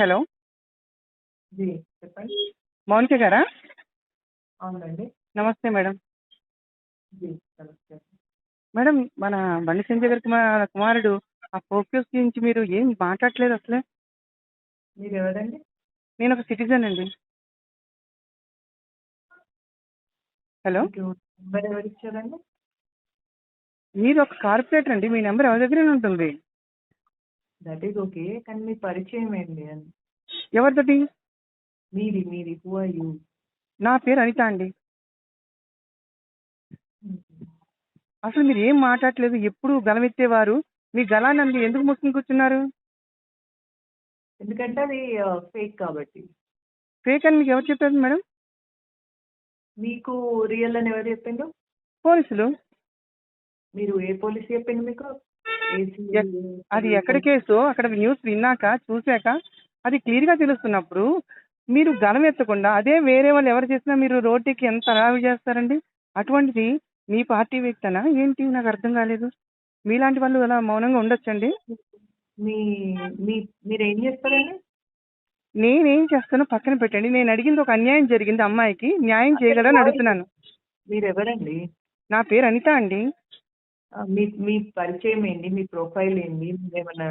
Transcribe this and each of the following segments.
Hello! G చెప్పండి. మౌనిక గారా? అవునండి. నమస్తే మేడం. జీ నమస్తే. మేడం మన బండి సంజయ్ గారి కుమారుడు ఆ ఫోక్యూస్ గురించి మీరు ఏం మాట్లాడట్లేదు అసలే. మీరెవరండి? నేను ఒక సిటిజన్ అండి. హలో! మీకు నెంబర్ ఎవరిచ్చారండి? మీరు ఒక కార్పొరేటర్ అండి. మీ నెంబర్ ఎవరి దగ్గరైనా ఉంటుంది. That is okay. కానీ మీ పరిచయం ఏంటి అని? ఎవరితోటి? మీది హూ ఆర్ యూ? నా పేరు అనిత అండి. అసలు మీరు ఏం మాట్లాడట్లేదు. ఎప్పుడు గలమెత్తేవారు. మీ గలాన్ని ఎందుకు మూసుకుని కూర్చున్నారు? ఎందుకంటే అది ఫేక్ కాబట్టి. ఫేక్ అని మీకు ఎవరు చెప్పారు మేడం? మీకు రియల్ అని ఎవరు చెప్పిండ్రు? పోలీసులు. మీరు ఏ పోలీస్ చెప్పిండు మీకు? అది ఎక్కడ కేసు అక్కడ న్యూస్ విన్నాక చూశాక అది క్లియర్గా తెలుస్తున్నప్పుడు మీరు గలం ఎత్తకుండా అదే వేరే వాళ్ళు ఎవరు చేసినా మీరు రోడ్డుకి ఎంత రావి చేస్తారండి? అటువంటిది మీ పార్టీ వ్యక్తనా ఏంటి? నాకు అర్థం కాలేదు. మీలాంటి వాళ్ళు అలా మౌనంగా ఉండొచ్చండి. మీ మీ మీరేం చేస్తారండి? నేనేం చేస్తానో పక్కన పెట్టండి. నేను అడిగింది ఒక అన్యాయం జరిగింది అమ్మాయికి. న్యాయం చేయగలని అడుగుతున్నాను. మీరెవరండి? నా పేరు అనిత అండి. మీ పరిచయం ఏంటి? మీ ప్రొఫైల్ ఏంటి? ఏమన్నా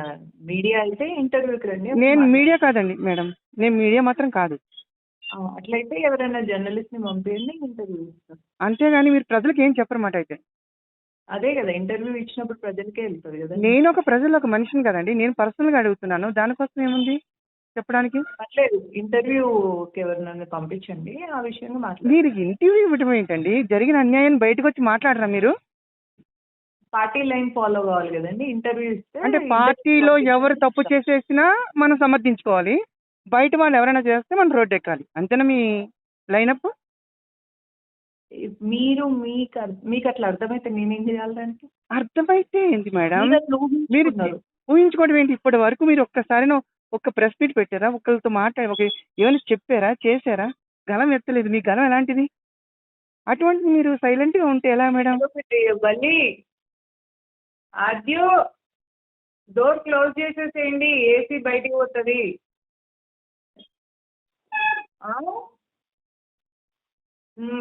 మీడియా అయితే ఇంటర్వ్యూకి రండి. నేను మీడియా కాదండి మేడం. నేను మీడియా మాత్రం కాదు. అట్లయితే ఎవరైనా జర్నలిస్ట్ ని పంపించండి, ఇంటర్వ్యూ ఇస్తాం. అంతేగాని మీరు ప్రజలకు ఏం చెప్పరన్నమాట అయితే. అదే కదా, ఇంటర్వ్యూ ఇచ్చినప్పుడు ప్రజలకే వెళ్తుంది కదా. నేను ఒక ప్రజలు ఒక మనిషిని కదండి. నేను పర్సనల్ గా అడుగుతున్నాను. దానికోసం ఏముంది చెప్పడానికి? పర్లేదు, ఇంటర్వ్యూకి ఎవరినైనా పంపించండి, ఆ విషయంగా మాట్లాడండి. మీరు ఇంటర్వ్యూ ఇవ్వడం ఏంటండి? జరిగిన అన్యాయాన్ని బయటకు వచ్చి మాట్లాడరా మీరు? పార్టీ లైన్ ఫాలో కావాలి కదండి. ఇంటర్వ్యూ ఇస్తే అంటే పార్టీలో ఎవరు తప్పు చేసేసినా మనం సమర్థించుకోవాలి. బయట వాళ్ళు ఎవరైనా చేస్తే మనం రోడ్డు ఎక్కాలి. అంతేనా మీ లైనప్? మీకు అట్లా అర్థమైతే నేనేం చేయాలి దానికి? అర్థమైతే ఏంటి మేడం? మీరు ఊహించుకున్నారు. ఊహించుకోవడం ఏంటి? ఇప్పటి వరకు మీరు ఒక్కసారి ఒక్క ప్రెస్ మీట్ పెట్టారా? ఒకరితో ఏమైనా చెప్పారా? చేశారా? గలం ఎత్తలేదు. మీ గలం ఎలాంటిది? అటువంటి మీరు సైలెంట్ గా ఉంటే ఎలా మేడం? మళ్ళీ ఆద్యో డోర్ క్లోజ్ చేసేసేయండి, ఏసీ బయటికి పోతుంది.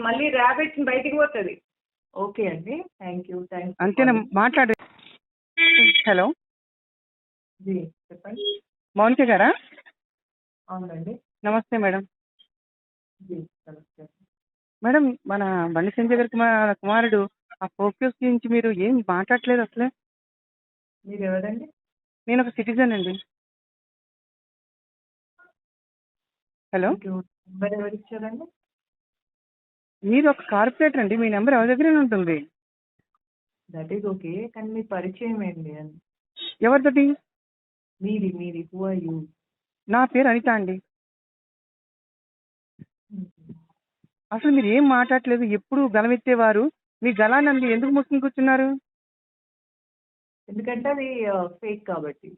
మళ్ళీ ర్యాబిట్ బయటికి పోతుంది. ఓకే అండి, థ్యాంక్ యూ. అంతేనా మాట్లాడు. హలో! జీ చెప్పండి. మౌనిక గారా? అవునండి. నమస్తే మేడం. జీ నమస్తే. మేడం మన బండి సంజయ్ గారి కుమారుడు ఆ ఫోక్యూస్ గురించి మీరు ఏం మాట్లాడట్లేదు అసలే. మీరెవరండి? నేను ఒక సిటిజన్ అండి. హలో! నెంబర్ ఎవరిచ్చారండి? మీరు ఒక కార్పొరేటర్ అండి. మీ నెంబర్ ఎవరి దగ్గరైనా ఉంటుంది. That is okay. కానీ మీ పరిచయం ఏంటి అని? ఎవరితోటి? మీది హూ ఆర్ యూ? నా పేరు అనిత అండి. అసలు మీరు ఏం మాట్లాడట్లేదు. ఎప్పుడు గలమెత్తేవారు. మీ గలాన్ని ఎందుకు మూసుకుని కూర్చున్నారు? ఎందుకంటే అది ఫేక్ కాబట్టి.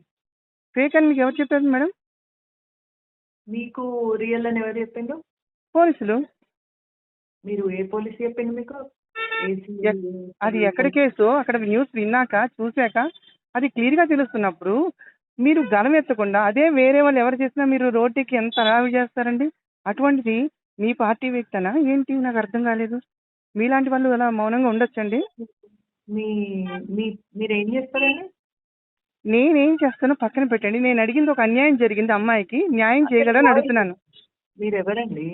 ఫేక్ అని మీకు ఎవరు చెప్పారు మేడం? మీకు రియల్ అని ఎవరు చెప్పిండ్రు? పోలీసులు. మీరు ఏ పోలీస్ చెప్పిండు మీకు? అది ఎక్కడ కేసు అక్కడ న్యూస్ విన్నాక చూశాక అది క్లియర్గా తెలుస్తున్నప్పుడు మీరు గలం ఎత్తకుండా అదే వేరే వాళ్ళు ఎవరు చేసినా మీరు రోడ్డుకి ఎంత రావి చేస్తారండి? అటువంటిది మీ పార్టీ వ్యక్తనా ఏంటి? నాకు అర్థం కాలేదు. మీలాంటి వాళ్ళు అలా మౌనంగా ఉండొచ్చండి. మీరేం చేస్తారండి? నేనేం చేస్తానో పక్కన పెట్టండి. నేను అడిగింది ఒక అన్యాయం జరిగింది అమ్మాయికి. న్యాయం చేయగలని అడుగుతున్నాను. మీరెవరండి?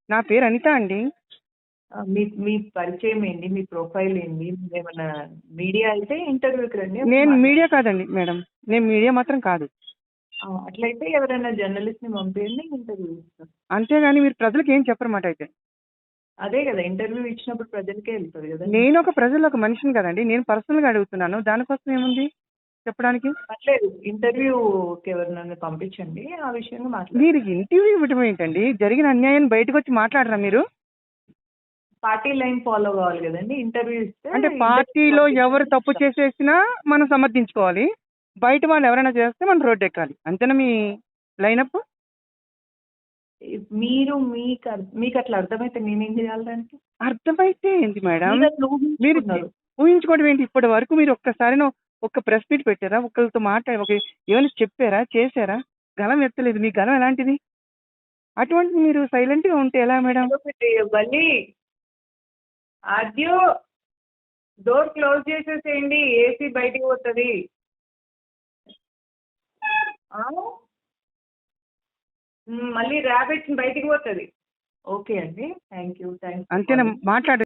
నా పేరు అనిత అండి. మీ పరిచయం ఏంటి? మీ ప్రొఫైల్ ఏంటి? ఏమన్నా మీడియా అయితే ఇంటర్వ్యూకి రండి. నేను మీడియా కాదండి మేడం. నేను మీడియా మాత్రం కాదు. అట్లయితే ఎవరైనా జర్నలిస్ట్ ని పంపించండి, ఇంటర్వ్యూ ఇస్తాం. అంతేగాని మీరు ప్రజలకు ఏం చెప్పరన్నమాట అయితే. అదే కదా, ఇంటర్వ్యూ ఇచ్చినప్పుడు ప్రజలకే వెళ్తుంది కదా. నేను ఒక ప్రజలు ఒక మనిషిని కదండి. నేను పర్సనల్ గా అడుగుతున్నాను. దానికోసం ఏముంది చెప్పడానికి? పర్లేదు, ఇంటర్వ్యూకి ఎవరినైనా పంపించండి, ఆ విషయంగా మాట్లాడండి. మీరు ఇంటర్వ్యూ ఇవ్వడం ఏంటండి? జరిగిన అన్యాయాన్ని బయటకు వచ్చి మాట్లాడరా మీరు? పార్టీ లైన్ ఫాలో కావాలి కదండి. ఇంటర్వ్యూ ఇస్తే అంటే పార్టీలో ఎవరు తప్పు చేసేసినా మనం సమర్థించుకోవాలి. బయట వాళ్ళు ఎవరైనా చేస్తే మనం రోడ్డు ఎక్కాలి. అంతేనా మీ లైనప్? మీకు అట్లా అర్థమైతే నేనేం చేయాలి దానికి? అర్థమైతే ఏంటి మేడం? మీరు ఊహించుకున్నారు. ఊహించుకోవడం ఏంటి? ఇప్పటి వరకు మీరు ఒక్కసారి ఒక్క ప్రెస్ మీట్ పెట్టారా? ఒకరితో ఏమైనా చెప్పారా? చేశారా? గలం ఎత్తలేదు. మీ గలం ఎలాంటిది? అటువంటిది మీరు సైలెంట్‌గా ఉంటే ఎలా మేడం? అదొకటి మళ్ళీ ఆద్యో డోర్ క్లోజ్ చేసేసేయండి, ఏసీ బయటికి పోతుంది. మళ్ళీ ర్యాబిట్ బయటికి పోతుంది. ఓకే అండి, థ్యాంక్ యూ. అంతేనా? మాట్లాడు.